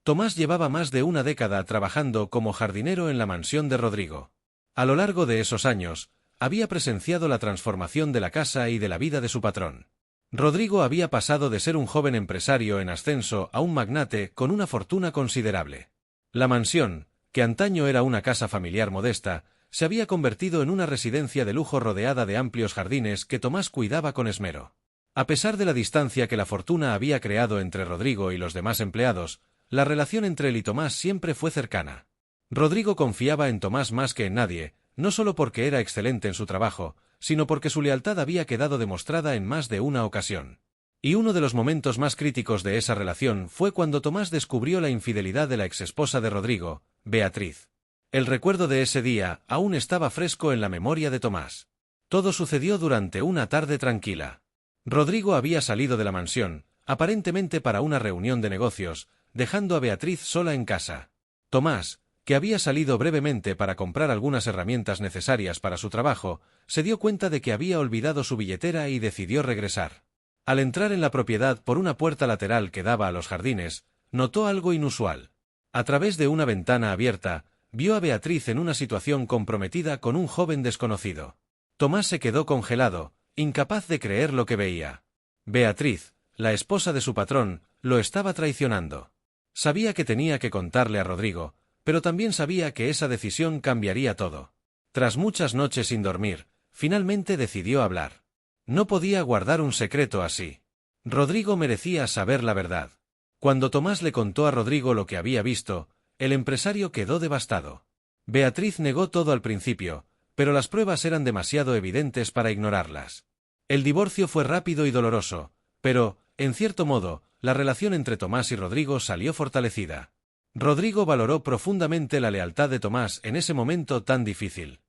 Tomás llevaba más de una década trabajando como jardinero en la mansión de Rodrigo. A lo largo de esos años, había presenciado la transformación de la casa y de la vida de su patrón. Rodrigo había pasado de ser un joven empresario en ascenso a un magnate con una fortuna considerable. La mansión, que antaño era una casa familiar modesta, se había convertido en una residencia de lujo rodeada de amplios jardines que Tomás cuidaba con esmero. A pesar de la distancia que la fortuna había creado entre Rodrigo y los demás empleados, la relación entre él y Tomás siempre fue cercana. Rodrigo confiaba en Tomás más que en nadie, no solo porque era excelente en su trabajo, sino porque su lealtad había quedado demostrada en más de una ocasión. Y uno de los momentos más críticos de esa relación fue cuando Tomás descubrió la infidelidad de la exesposa de Rodrigo, Beatriz. El recuerdo de ese día aún estaba fresco en la memoria de Tomás. Todo sucedió durante una tarde tranquila. Rodrigo había salido de la mansión, aparentemente para una reunión de negocios, dejando a Beatriz sola en casa. Tomás, que había salido brevemente para comprar algunas herramientas necesarias para su trabajo, se dio cuenta de que había olvidado su billetera y decidió regresar. Al entrar en la propiedad por una puerta lateral que daba a los jardines, notó algo inusual. A través de una ventana abierta, vio a Beatriz en una situación comprometida con un joven desconocido. Tomás se quedó congelado, incapaz de creer lo que veía. Beatriz, la esposa de su patrón, lo estaba traicionando. Sabía que tenía que contarle a Rodrigo, pero también sabía que esa decisión cambiaría todo. Tras muchas noches sin dormir, finalmente decidió hablar. No podía guardar un secreto así. Rodrigo merecía saber la verdad. Cuando Tomás le contó a Rodrigo lo que había visto, el empresario quedó devastado. Beatriz negó todo al principio, pero las pruebas eran demasiado evidentes para ignorarlas. El divorcio fue rápido y doloroso, pero, en cierto modo, la relación entre Tomás y Rodrigo salió fortalecida. Rodrigo valoró profundamente la lealtad de Tomás en ese momento tan difícil.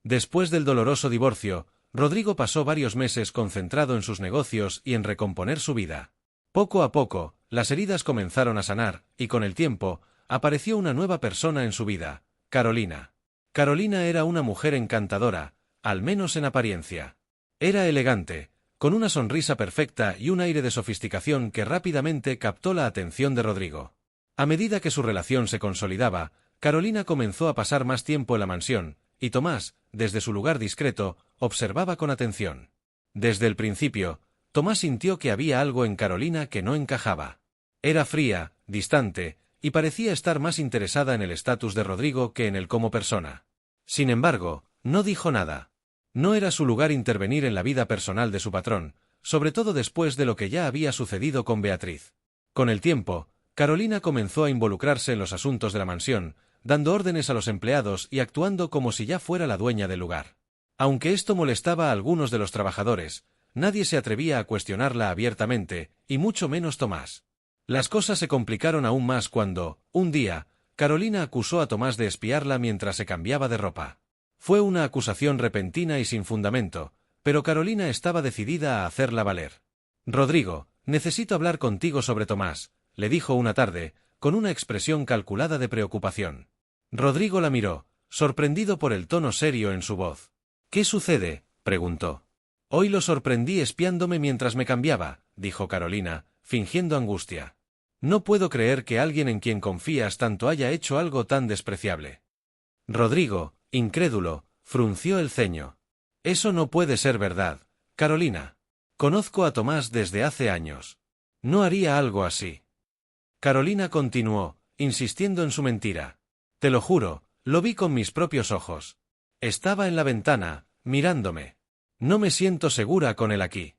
Después del doloroso divorcio, Rodrigo pasó varios meses concentrado en sus negocios y en recomponer su vida. Poco a poco, las heridas comenzaron a sanar, y con el tiempo, apareció una nueva persona en su vida, Carolina. Carolina era una mujer encantadora, al menos en apariencia. Era elegante, con una sonrisa perfecta y un aire de sofisticación que rápidamente captó la atención de Rodrigo. A medida que su relación se consolidaba, Carolina comenzó a pasar más tiempo en la mansión, y Tomás, desde su lugar discreto, observaba con atención. Desde el principio, Tomás sintió que había algo en Carolina que no encajaba. Era fría, distante, y parecía estar más interesada en el estatus de Rodrigo que en él como persona. Sin embargo, no dijo nada. No era su lugar intervenir en la vida personal de su patrón, sobre todo después de lo que ya había sucedido con Beatriz. Con el tiempo, Carolina comenzó a involucrarse en los asuntos de la mansión, dando órdenes a los empleados y actuando como si ya fuera la dueña del lugar. Aunque esto molestaba a algunos de los trabajadores, nadie se atrevía a cuestionarla abiertamente, y mucho menos Tomás. Las cosas se complicaron aún más cuando, un día, Carolina acusó a Tomás de espiarla mientras se cambiaba de ropa. Fue una acusación repentina y sin fundamento, pero Carolina estaba decidida a hacerla valer. «Rodrigo, necesito hablar contigo sobre Tomás», le dijo una tarde, con una expresión calculada de preocupación. Rodrigo la miró, sorprendido por el tono serio en su voz. «¿Qué sucede?», preguntó. «Hoy lo sorprendí espiándome mientras me cambiaba», dijo Carolina, fingiendo angustia. «No puedo creer que alguien en quien confías tanto haya hecho algo tan despreciable». Rodrigo, incrédulo, frunció el ceño. «Eso no puede ser verdad, Carolina. Conozco a Tomás desde hace años. No haría algo así». Carolina continuó, insistiendo en su mentira. «Te lo juro, lo vi con mis propios ojos. Estaba en la ventana, mirándome. No me siento segura con él aquí».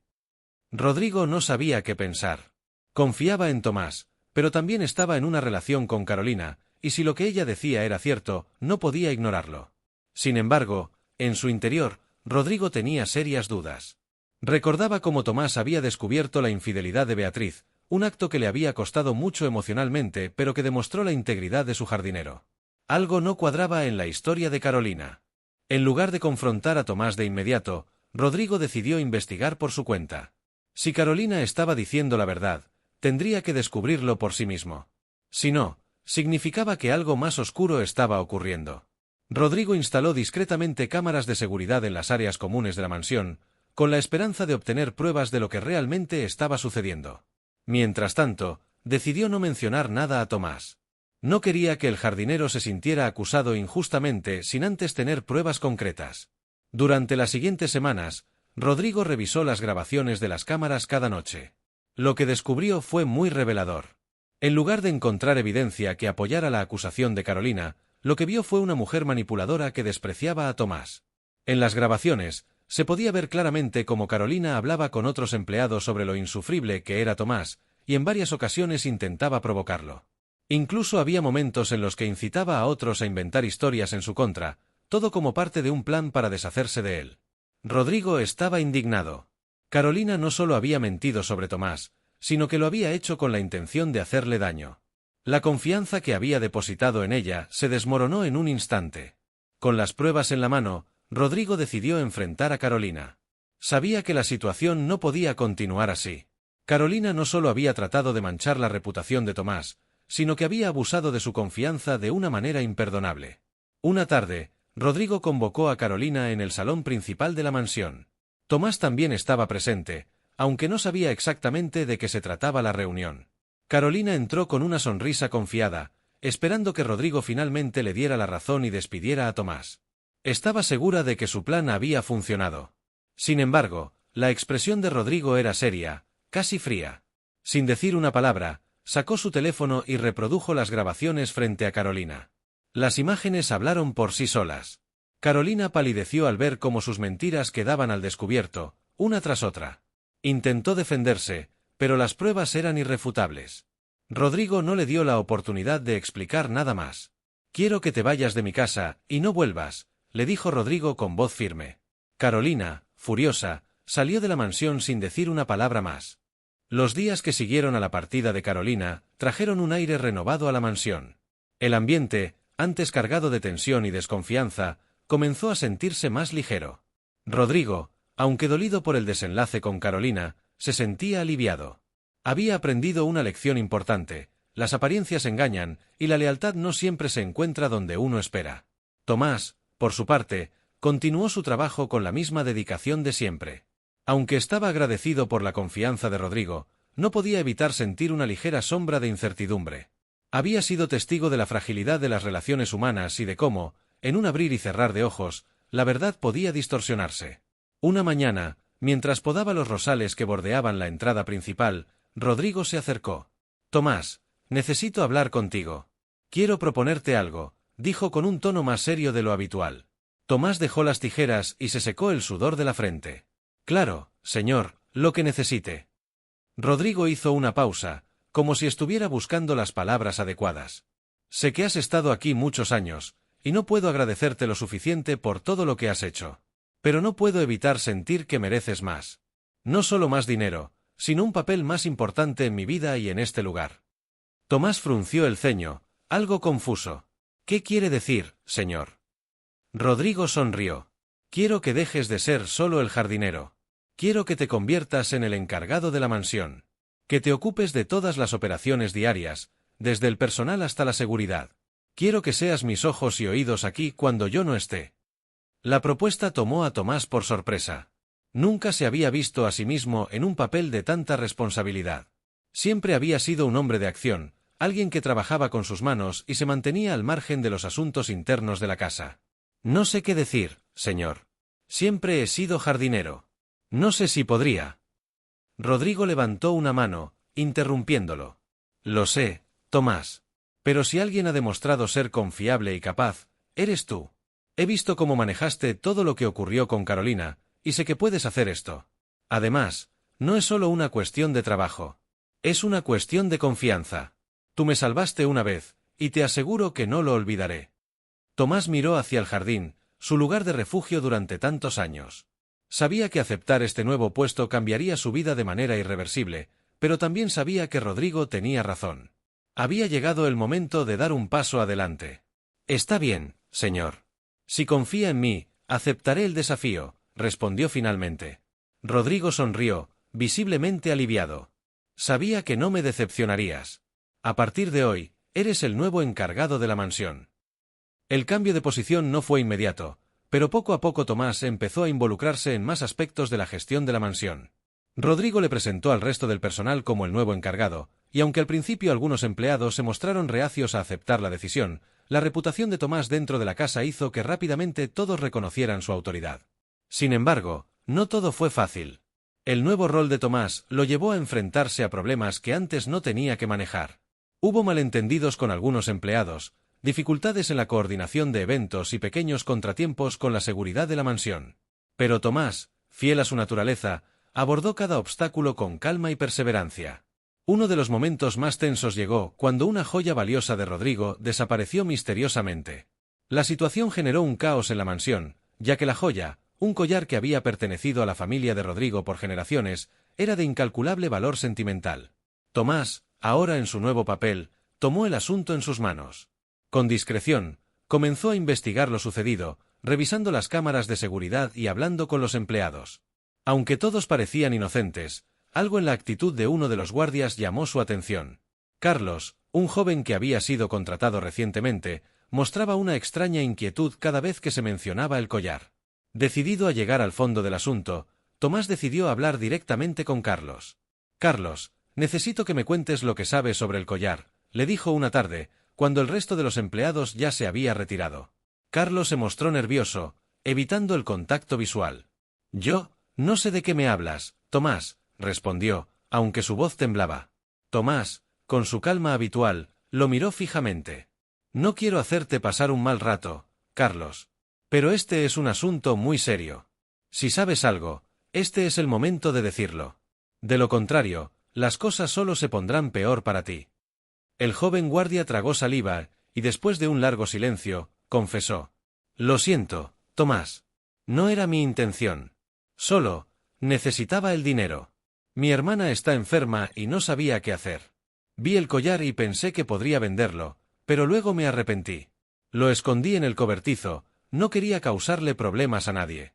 Rodrigo no sabía qué pensar. Confiaba en Tomás, pero también estaba en una relación con Carolina, y si lo que ella decía era cierto, no podía ignorarlo. Sin embargo, en su interior, Rodrigo tenía serias dudas. Recordaba cómo Tomás había descubierto la infidelidad de Beatriz, un acto que le había costado mucho emocionalmente pero que demostró la integridad de su jardinero. Algo no cuadraba en la historia de Carolina. En lugar de confrontar a Tomás de inmediato, Rodrigo decidió investigar por su cuenta. Si Carolina estaba diciendo la verdad, tendría que descubrirlo por sí mismo. Si no, significaba que algo más oscuro estaba ocurriendo. Rodrigo instaló discretamente cámaras de seguridad en las áreas comunes de la mansión, con la esperanza de obtener pruebas de lo que realmente estaba sucediendo. Mientras tanto, decidió no mencionar nada a Tomás. No quería que el jardinero se sintiera acusado injustamente sin antes tener pruebas concretas. Durante las siguientes semanas, Rodrigo revisó las grabaciones de las cámaras cada noche. Lo que descubrió fue muy revelador. En lugar de encontrar evidencia que apoyara la acusación de Carolina, lo que vio fue una mujer manipuladora que despreciaba a Tomás. En las grabaciones, se podía ver claramente cómo Carolina hablaba con otros empleados sobre lo insufrible que era Tomás, y en varias ocasiones intentaba provocarlo. Incluso había momentos en los que incitaba a otros a inventar historias en su contra, todo como parte de un plan para deshacerse de él. Rodrigo estaba indignado. Carolina no solo había mentido sobre Tomás, sino que lo había hecho con la intención de hacerle daño. La confianza que había depositado en ella se desmoronó en un instante. Con las pruebas en la mano, Rodrigo decidió enfrentar a Carolina. Sabía que la situación no podía continuar así. Carolina no solo había tratado de manchar la reputación de Tomás, sino que había abusado de su confianza de una manera imperdonable. Una tarde, Rodrigo convocó a Carolina en el salón principal de la mansión. Tomás también estaba presente, aunque no sabía exactamente de qué se trataba la reunión. Carolina entró con una sonrisa confiada, esperando que Rodrigo finalmente le diera la razón y despidiera a Tomás. Estaba segura de que su plan había funcionado. Sin embargo, la expresión de Rodrigo era seria, casi fría. Sin decir una palabra, sacó su teléfono y reprodujo las grabaciones frente a Carolina. Las imágenes hablaron por sí solas. Carolina palideció al ver cómo sus mentiras quedaban al descubierto, una tras otra. Intentó defenderse, pero las pruebas eran irrefutables. Rodrigo no le dio la oportunidad de explicar nada más. «Quiero que te vayas de mi casa, y no vuelvas», le dijo Rodrigo con voz firme. Carolina, furiosa, salió de la mansión sin decir una palabra más. Los días que siguieron a la partida de Carolina trajeron un aire renovado a la mansión. El ambiente, antes cargado de tensión y desconfianza, comenzó a sentirse más ligero. Rodrigo, aunque dolido por el desenlace con Carolina, se sentía aliviado. Había aprendido una lección importante: las apariencias engañan, y la lealtad no siempre se encuentra donde uno espera. Tomás, por su parte, continuó su trabajo con la misma dedicación de siempre. Aunque estaba agradecido por la confianza de Rodrigo, no podía evitar sentir una ligera sombra de incertidumbre. Había sido testigo de la fragilidad de las relaciones humanas y de cómo, en un abrir y cerrar de ojos, la verdad podía distorsionarse. Una mañana, mientras podaba los rosales que bordeaban la entrada principal, Rodrigo se acercó. «Tomás, necesito hablar contigo. Quiero proponerte algo», dijo con un tono más serio de lo habitual. Tomás dejó las tijeras y se secó el sudor de la frente. «Claro, señor, lo que necesite». Rodrigo hizo una pausa, como si estuviera buscando las palabras adecuadas. «Sé que has estado aquí muchos años, y no puedo agradecerte lo suficiente por todo lo que has hecho. Pero no puedo evitar sentir que mereces más. No solo más dinero, sino un papel más importante en mi vida y en este lugar». Tomás frunció el ceño, algo confuso. «¿Qué quiere decir, señor?». Rodrigo sonrió. «Quiero que dejes de ser solo el jardinero. Quiero que te conviertas en el encargado de la mansión. Que te ocupes de todas las operaciones diarias, desde el personal hasta la seguridad. Quiero que seas mis ojos y oídos aquí cuando yo no esté». La propuesta tomó a Tomás por sorpresa. Nunca se había visto a sí mismo en un papel de tanta responsabilidad. Siempre había sido un hombre de acción, alguien que trabajaba con sus manos y se mantenía al margen de los asuntos internos de la casa. «No sé qué decir, señor. Siempre he sido jardinero. No sé si podría». Rodrigo levantó una mano, interrumpiéndolo. «Lo sé, Tomás. Pero si alguien ha demostrado ser confiable y capaz, eres tú. He visto cómo manejaste todo lo que ocurrió con Carolina, y sé que puedes hacer esto. Además, no es solo una cuestión de trabajo. Es una cuestión de confianza. Tú me salvaste una vez, y te aseguro que no lo olvidaré». Tomás miró hacia el jardín, su lugar de refugio durante tantos años. Sabía que aceptar este nuevo puesto cambiaría su vida de manera irreversible, pero también sabía que Rodrigo tenía razón. Había llegado el momento de dar un paso adelante. «Está bien, señor. Si confía en mí, aceptaré el desafío», respondió finalmente. Rodrigo sonrió, visiblemente aliviado. «Sabía que no me decepcionarías. A partir de hoy, eres el nuevo encargado de la mansión». El cambio de posición no fue inmediato, pero poco a poco Tomás empezó a involucrarse en más aspectos de la gestión de la mansión. Rodrigo le presentó al resto del personal como el nuevo encargado, y aunque al principio algunos empleados se mostraron reacios a aceptar la decisión, la reputación de Tomás dentro de la casa hizo que rápidamente todos reconocieran su autoridad. Sin embargo, no todo fue fácil. El nuevo rol de Tomás lo llevó a enfrentarse a problemas que antes no tenía que manejar. Hubo malentendidos con algunos empleados, dificultades en la coordinación de eventos y pequeños contratiempos con la seguridad de la mansión. Pero Tomás, fiel a su naturaleza, abordó cada obstáculo con calma y perseverancia. Uno de los momentos más tensos llegó cuando una joya valiosa de Rodrigo desapareció misteriosamente. La situación generó un caos en la mansión, ya que la joya, un collar que había pertenecido a la familia de Rodrigo por generaciones, era de incalculable valor sentimental. Tomás, ahora en su nuevo papel, tomó el asunto en sus manos. Con discreción, comenzó a investigar lo sucedido, revisando las cámaras de seguridad y hablando con los empleados. Aunque todos parecían inocentes, algo en la actitud de uno de los guardias llamó su atención. Carlos, un joven que había sido contratado recientemente, mostraba una extraña inquietud cada vez que se mencionaba el collar. Decidido a llegar al fondo del asunto, Tomás decidió hablar directamente con Carlos. «Carlos, necesito que me cuentes lo que sabes sobre el collar», le dijo una tarde, cuando el resto de los empleados ya se había retirado. Carlos se mostró nervioso, evitando el contacto visual. «Yo, no sé de qué me hablas, Tomás», respondió, aunque su voz temblaba. Tomás, con su calma habitual, lo miró fijamente. «No quiero hacerte pasar un mal rato, Carlos. Pero este es un asunto muy serio. Si sabes algo, este es el momento de decirlo. De lo contrario, las cosas solo se pondrán peor para ti». El joven guardia tragó saliva, y después de un largo silencio, confesó. «Lo siento, Tomás. No era mi intención. Solo, necesitaba el dinero. Mi hermana está enferma y no sabía qué hacer. Vi el collar y pensé que podría venderlo, pero luego me arrepentí. Lo escondí en el cobertizo, no quería causarle problemas a nadie».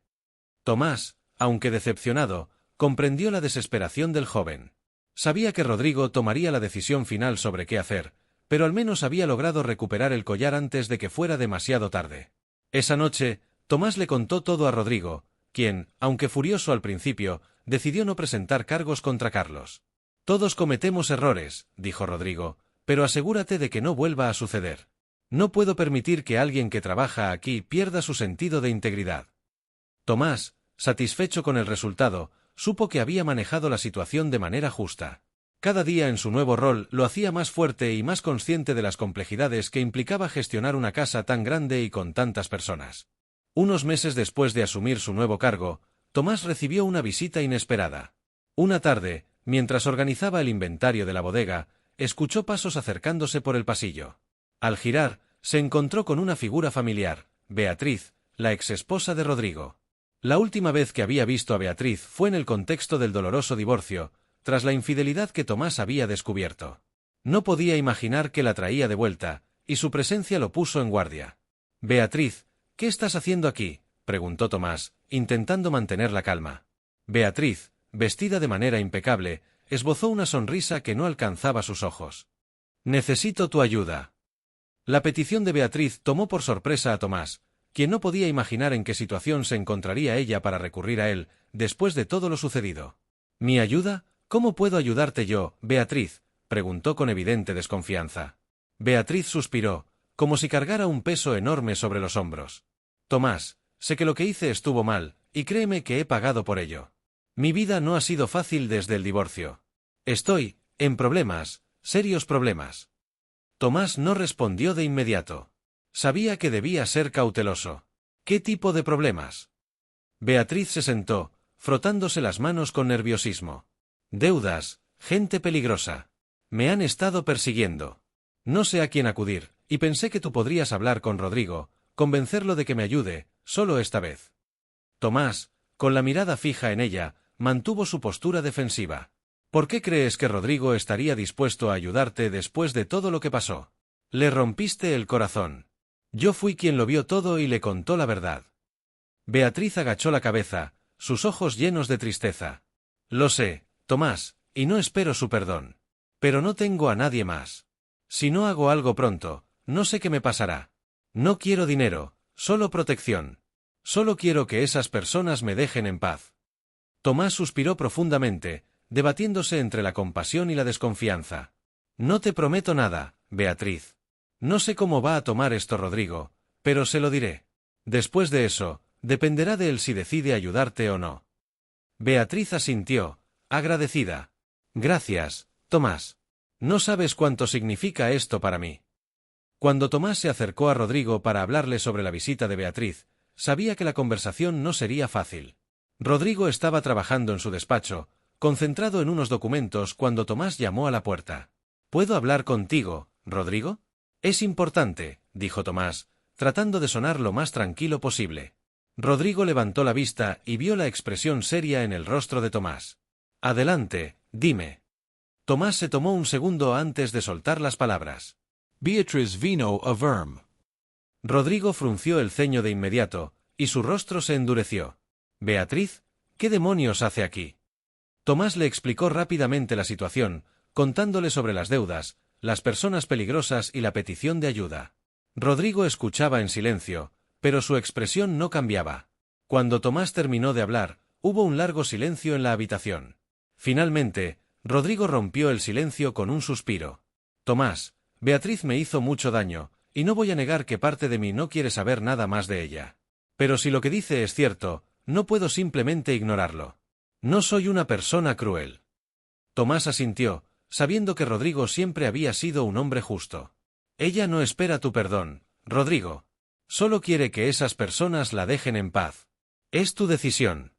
Tomás, aunque decepcionado, comprendió la desesperación del joven. Sabía que Rodrigo tomaría la decisión final sobre qué hacer, pero al menos había logrado recuperar el collar antes de que fuera demasiado tarde. Esa noche, Tomás le contó todo a Rodrigo, quien, aunque furioso al principio, decidió no presentar cargos contra Carlos. «Todos cometemos errores», dijo Rodrigo, «pero asegúrate de que no vuelva a suceder. No puedo permitir que alguien que trabaja aquí pierda su sentido de integridad». Tomás, satisfecho con el resultado, supo que había manejado la situación de manera justa. Cada día en su nuevo rol lo hacía más fuerte y más consciente de las complejidades que implicaba gestionar una casa tan grande y con tantas personas. Unos meses después de asumir su nuevo cargo, Tomás recibió una visita inesperada. Una tarde, mientras organizaba el inventario de la bodega, escuchó pasos acercándose por el pasillo. Al girar, se encontró con una figura familiar, Beatriz, la exesposa de Rodrigo. La última vez que había visto a Beatriz fue en el contexto del doloroso divorcio, tras la infidelidad que Tomás había descubierto. No podía imaginar que la traía de vuelta, y su presencia lo puso en guardia. «Beatriz, ¿qué estás haciendo aquí?», preguntó Tomás, intentando mantener la calma. Beatriz, vestida de manera impecable, esbozó una sonrisa que no alcanzaba sus ojos. «Necesito tu ayuda». La petición de Beatriz tomó por sorpresa a Tomás, quien no podía imaginar en qué situación se encontraría ella para recurrir a él, después de todo lo sucedido. «¿Mi ayuda? ¿Cómo puedo ayudarte yo, Beatriz?», preguntó con evidente desconfianza. Beatriz suspiró, como si cargara un peso enorme sobre los hombros. «Tomás, sé que lo que hice estuvo mal, y créeme que he pagado por ello. Mi vida no ha sido fácil desde el divorcio. Estoy en problemas, serios problemas». Tomás no respondió de inmediato. Sabía que debía ser cauteloso. ¿Qué tipo de problemas? Beatriz se sentó, frotándose las manos con nerviosismo. «Deudas, gente peligrosa. Me han estado persiguiendo. No sé a quién acudir, y pensé que tú podrías hablar con Rodrigo, convencerlo de que me ayude, solo esta vez». Tomás, con la mirada fija en ella, mantuvo su postura defensiva. «¿Por qué crees que Rodrigo estaría dispuesto a ayudarte después de todo lo que pasó? Le rompiste el corazón. Yo fui quien lo vio todo y le contó la verdad». Beatriz agachó la cabeza, sus ojos llenos de tristeza. «Lo sé, Tomás, y no espero su perdón. Pero no tengo a nadie más. Si no hago algo pronto, no sé qué me pasará. No quiero dinero, solo protección. Solo quiero que esas personas me dejen en paz». Tomás suspiró profundamente, debatiéndose entre la compasión y la desconfianza. No te prometo nada, Beatriz. No sé cómo va a tomar esto Rodrigo, pero se lo diré. Después de eso, dependerá de él si decide ayudarte o no. Beatriz asintió, agradecida. Gracias, Tomás. No sabes cuánto significa esto para mí. Cuando Tomás se acercó a Rodrigo para hablarle sobre la visita de Beatriz, sabía que la conversación no sería fácil. Rodrigo estaba trabajando en su despacho, concentrado en unos documentos cuando Tomás llamó a la puerta. ¿Puedo hablar contigo, Rodrigo? Es importante, dijo Tomás, tratando de sonar lo más tranquilo posible. Rodrigo levantó la vista y vio la expresión seria en el rostro de Tomás. Adelante, dime. Tomás se tomó un segundo antes de soltar las palabras. Beatriz vino a verme. Rodrigo frunció el ceño de inmediato, y su rostro se endureció. Beatriz, ¿qué demonios hace aquí? Tomás le explicó rápidamente la situación, contándole sobre las deudas, las personas peligrosas y la petición de ayuda. Rodrigo escuchaba en silencio, pero su expresión no cambiaba. Cuando Tomás terminó de hablar, hubo un largo silencio en la habitación. Finalmente, Rodrigo rompió el silencio con un suspiro. Tomás, Beatriz me hizo mucho daño, y no voy a negar que parte de mí no quiere saber nada más de ella. Pero si lo que dice es cierto, no puedo simplemente ignorarlo. No soy una persona cruel. Tomás asintió, sabiendo que Rodrigo siempre había sido un hombre justo. Ella no espera tu perdón, Rodrigo. Solo quiere que esas personas la dejen en paz. Es tu decisión.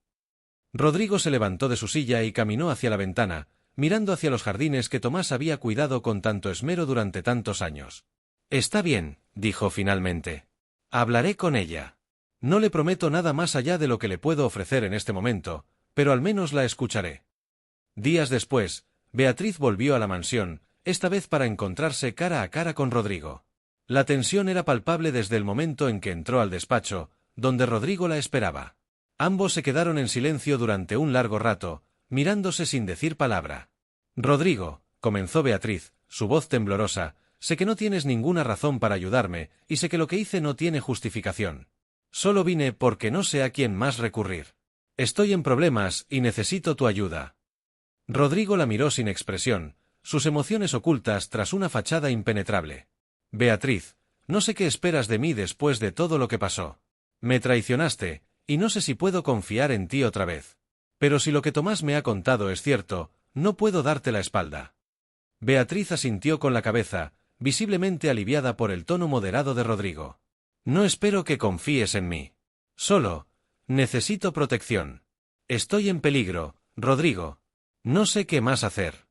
Rodrigo se levantó de su silla y caminó hacia la ventana, mirando hacia los jardines que Tomás había cuidado con tanto esmero durante tantos años. Está bien, dijo finalmente. Hablaré con ella. No le prometo nada más allá de lo que le puedo ofrecer en este momento, pero al menos la escucharé. Días después, Beatriz volvió a la mansión, esta vez para encontrarse cara a cara con Rodrigo. La tensión era palpable desde el momento en que entró al despacho, donde Rodrigo la esperaba. Ambos se quedaron en silencio durante un largo rato, mirándose sin decir palabra. Rodrigo, comenzó Beatriz, su voz temblorosa, sé que no tienes ninguna razón para ayudarme, y sé que lo que hice no tiene justificación. Solo vine porque no sé a quién más recurrir. Estoy en problemas y necesito tu ayuda. Rodrigo la miró sin expresión, sus emociones ocultas tras una fachada impenetrable. Beatriz, no sé qué esperas de mí después de todo lo que pasó. Me traicionaste, y no sé si puedo confiar en ti otra vez. Pero si lo que Tomás me ha contado es cierto, no puedo darte la espalda. Beatriz asintió con la cabeza, visiblemente aliviada por el tono moderado de Rodrigo. No espero que confíes en mí. Solo, necesito protección. Estoy en peligro, Rodrigo. No sé qué más hacer.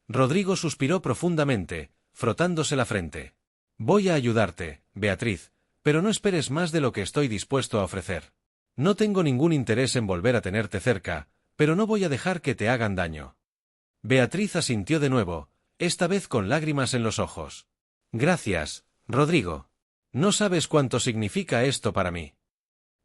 Rodrigo suspiró profundamente, frotándose la frente. Voy a ayudarte, Beatriz, pero no esperes más de lo que estoy dispuesto a ofrecer. No tengo ningún interés en volver a tenerte cerca, pero no voy a dejar que te hagan daño. Beatriz asintió de nuevo, esta vez con lágrimas en los ojos. Gracias, Rodrigo. No sabes cuánto significa esto para mí.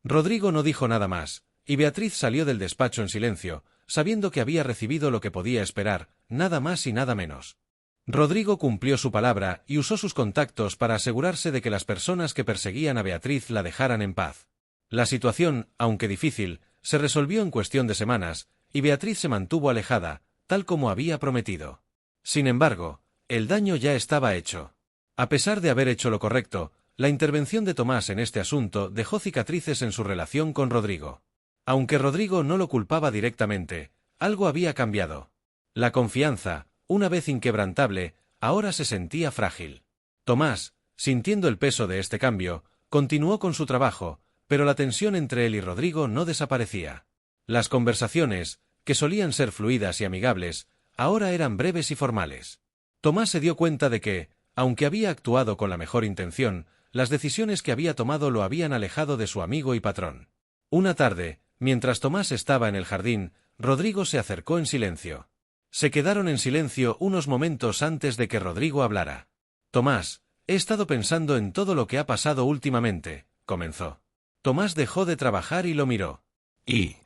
Rodrigo no dijo nada más, y Beatriz salió del despacho en silencio, sabiendo que había recibido lo que podía esperar, nada más y nada menos. Rodrigo cumplió su palabra y usó sus contactos para asegurarse de que las personas que perseguían a Beatriz la dejaran en paz. La situación, aunque difícil, se resolvió en cuestión de semanas, y Beatriz se mantuvo alejada, tal como había prometido. Sin embargo, el daño ya estaba hecho. A pesar de haber hecho lo correcto, la intervención de Tomás en este asunto dejó cicatrices en su relación con Rodrigo. Aunque Rodrigo no lo culpaba directamente, algo había cambiado. La confianza, una vez inquebrantable, ahora se sentía frágil. Tomás, sintiendo el peso de este cambio, continuó con su trabajo, pero la tensión entre él y Rodrigo no desaparecía. Las conversaciones, que solían ser fluidas y amigables, ahora eran breves y formales. Tomás se dio cuenta de que, aunque había actuado con la mejor intención, las decisiones que había tomado lo habían alejado de su amigo y patrón. Una tarde, mientras Tomás estaba en el jardín, Rodrigo se acercó en silencio. Se quedaron en silencio unos momentos antes de que Rodrigo hablara. Tomás, he estado pensando en todo lo que ha pasado últimamente, comenzó. Tomás dejó de trabajar y lo miró. ¿Y?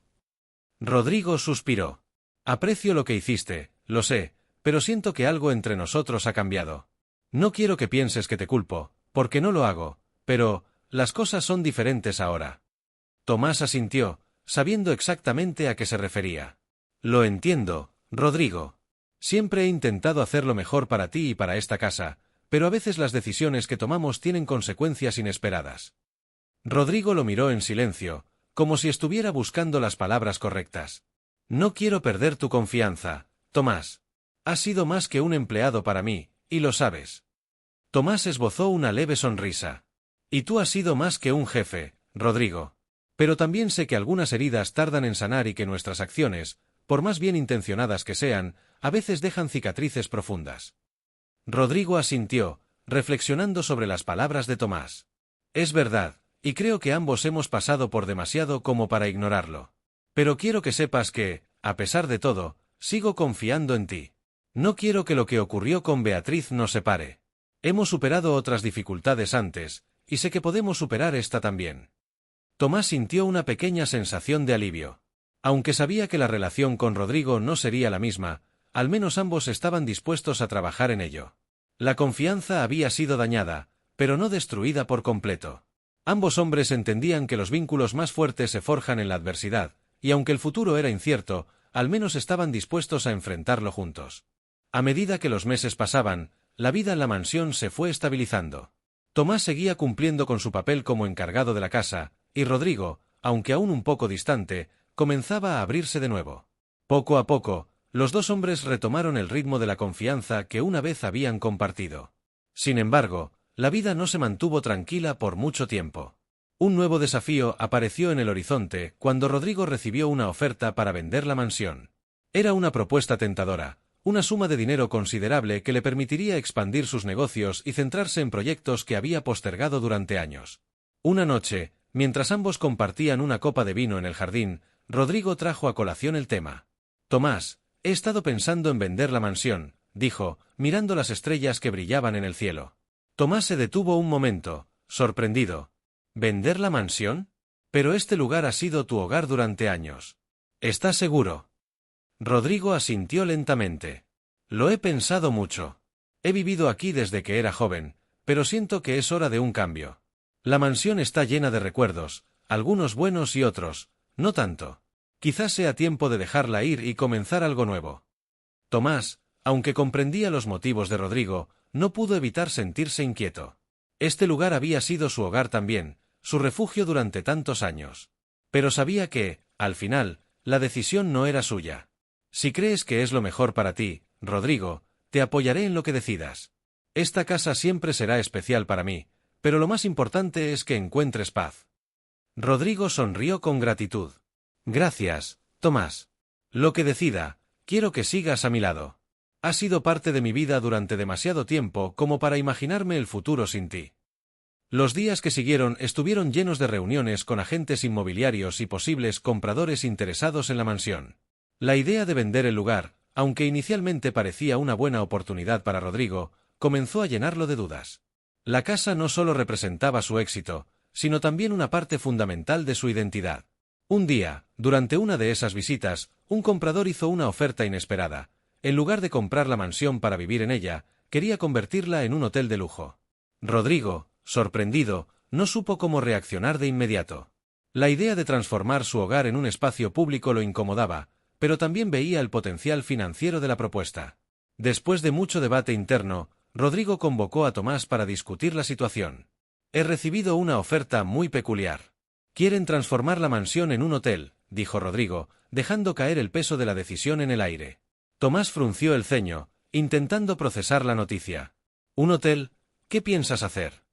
Rodrigo suspiró. Aprecio lo que hiciste, lo sé, pero siento que algo entre nosotros ha cambiado. No quiero que pienses que te culpo, porque no lo hago, pero las cosas son diferentes ahora. Tomás asintió, sabiendo exactamente a qué se refería. Lo entiendo, Rodrigo. Siempre he intentado hacer lo mejor para ti y para esta casa, pero a veces las decisiones que tomamos tienen consecuencias inesperadas. Rodrigo lo miró en silencio, como si estuviera buscando las palabras correctas. No quiero perder tu confianza, Tomás. Has sido más que un empleado para mí, y lo sabes. Tomás esbozó una leve sonrisa. Y tú has sido más que un jefe, Rodrigo. Pero también sé que algunas heridas tardan en sanar y que nuestras acciones, por más bien intencionadas que sean, a veces dejan cicatrices profundas. Rodrigo asintió, reflexionando sobre las palabras de Tomás. Es verdad, y creo que ambos hemos pasado por demasiado como para ignorarlo. Pero quiero que sepas que, a pesar de todo, sigo confiando en ti. No quiero que lo que ocurrió con Beatriz nos separe. Hemos superado otras dificultades antes, y sé que podemos superar esta también. Tomás sintió una pequeña sensación de alivio. Aunque sabía que la relación con Rodrigo no sería la misma, al menos ambos estaban dispuestos a trabajar en ello. La confianza había sido dañada, pero no destruida por completo. Ambos hombres entendían que los vínculos más fuertes se forjan en la adversidad, y aunque el futuro era incierto, al menos estaban dispuestos a enfrentarlo juntos. A medida que los meses pasaban, la vida en la mansión se fue estabilizando. Tomás seguía cumpliendo con su papel como encargado de la casa, y Rodrigo, aunque aún un poco distante, comenzaba a abrirse de nuevo. Poco a poco, los dos hombres retomaron el ritmo de la confianza que una vez habían compartido. Sin embargo, la vida no se mantuvo tranquila por mucho tiempo. Un nuevo desafío apareció en el horizonte cuando Rodrigo recibió una oferta para vender la mansión. Era una propuesta tentadora, una suma de dinero considerable que le permitiría expandir sus negocios y centrarse en proyectos que había postergado durante años. Una noche, mientras ambos compartían una copa de vino en el jardín, Rodrigo trajo a colación el tema. Tomás, he estado pensando en vender la mansión, dijo, mirando las estrellas que brillaban en el cielo. Tomás se detuvo un momento, sorprendido. ¿Vender la mansión? Pero este lugar ha sido tu hogar durante años. ¿Estás seguro? Rodrigo asintió lentamente. Lo he pensado mucho. He vivido aquí desde que era joven, pero siento que es hora de un cambio. La mansión está llena de recuerdos, algunos buenos y otros, no tanto. Quizás sea tiempo de dejarla ir y comenzar algo nuevo. Tomás, aunque comprendía los motivos de Rodrigo, no pudo evitar sentirse inquieto. Este lugar había sido su hogar también, su refugio durante tantos años. Pero sabía que, al final, la decisión no era suya. Si crees que es lo mejor para ti, Rodrigo, te apoyaré en lo que decidas. Esta casa siempre será especial para mí, pero lo más importante es que encuentres paz. Rodrigo sonrió con gratitud. Gracias, Tomás. Lo que decida, quiero que sigas a mi lado. Has sido parte de mi vida durante demasiado tiempo como para imaginarme el futuro sin ti. Los días que siguieron estuvieron llenos de reuniones con agentes inmobiliarios y posibles compradores interesados en la mansión. La idea de vender el lugar, aunque inicialmente parecía una buena oportunidad para Rodrigo, comenzó a llenarlo de dudas. La casa no solo representaba su éxito, sino también una parte fundamental de su identidad. Un día, durante una de esas visitas, un comprador hizo una oferta inesperada. En lugar de comprar la mansión para vivir en ella, quería convertirla en un hotel de lujo. Rodrigo, sorprendido, no supo cómo reaccionar de inmediato. La idea de transformar su hogar en un espacio público lo incomodaba, pero también veía el potencial financiero de la propuesta. Después de mucho debate interno, Rodrigo convocó a Tomás para discutir la situación. He recibido una oferta muy peculiar. Quieren transformar la mansión en un hotel, dijo Rodrigo, dejando caer el peso de la decisión en el aire. Tomás frunció el ceño, intentando procesar la noticia. ¿Un hotel? ¿Qué piensas hacer?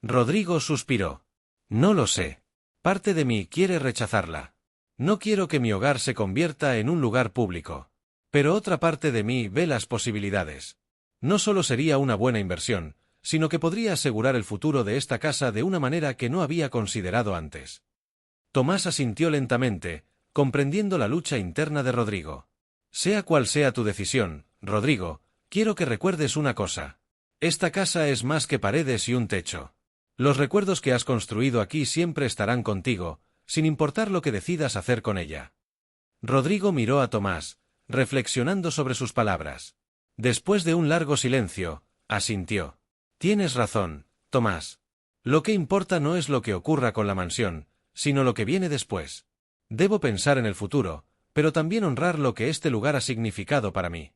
Rodrigo suspiró. No lo sé. Parte de mí quiere rechazarla. No quiero que mi hogar se convierta en un lugar público. Pero otra parte de mí ve las posibilidades. No solo sería una buena inversión, sino que podría asegurar el futuro de esta casa de una manera que no había considerado antes. Tomás asintió lentamente, comprendiendo la lucha interna de Rodrigo. Sea cual sea tu decisión, Rodrigo, quiero que recuerdes una cosa. Esta casa es más que paredes y un techo. Los recuerdos que has construido aquí siempre estarán contigo, sin importar lo que decidas hacer con ella. Rodrigo miró a Tomás, reflexionando sobre sus palabras. Después de un largo silencio, asintió. Tienes razón, Tomás. Lo que importa no es lo que ocurra con la mansión, sino lo que viene después. Debo pensar en el futuro, pero también honrar lo que este lugar ha significado para mí.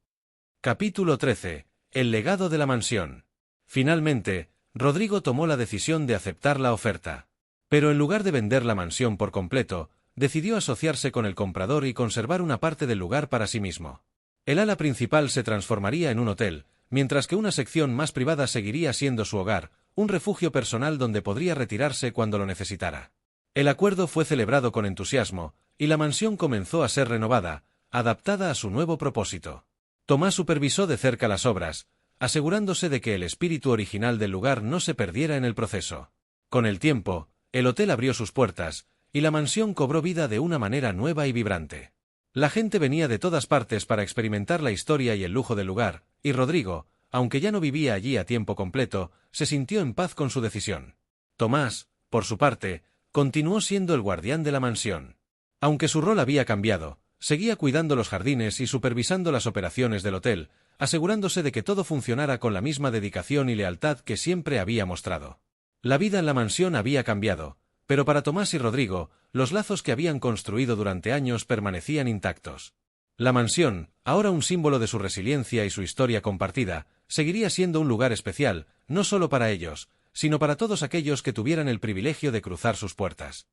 Capítulo 13. El legado de la mansión. Finalmente, Rodrigo tomó la decisión de aceptar la oferta. Pero en lugar de vender la mansión por completo, decidió asociarse con el comprador y conservar una parte del lugar para sí mismo. El ala principal se transformaría en un hotel, mientras que una sección más privada seguiría siendo su hogar, un refugio personal donde podría retirarse cuando lo necesitara. El acuerdo fue celebrado con entusiasmo, y la mansión comenzó a ser renovada, adaptada a su nuevo propósito. Tomás supervisó de cerca las obras, asegurándose de que el espíritu original del lugar no se perdiera en el proceso. Con el tiempo, el hotel abrió sus puertas, y la mansión cobró vida de una manera nueva y vibrante. La gente venía de todas partes para experimentar la historia y el lujo del lugar, y Rodrigo, aunque ya no vivía allí a tiempo completo, se sintió en paz con su decisión. Tomás, por su parte, continuó siendo el guardián de la mansión. Aunque su rol había cambiado, seguía cuidando los jardines y supervisando las operaciones del hotel, asegurándose de que todo funcionara con la misma dedicación y lealtad que siempre había mostrado. La vida en la mansión había cambiado, pero para Tomás y Rodrigo, los lazos que habían construido durante años permanecían intactos. La mansión, ahora un símbolo de su resiliencia y su historia compartida, seguiría siendo un lugar especial, no solo para ellos, sino para todos aquellos que tuvieran el privilegio de cruzar sus puertas.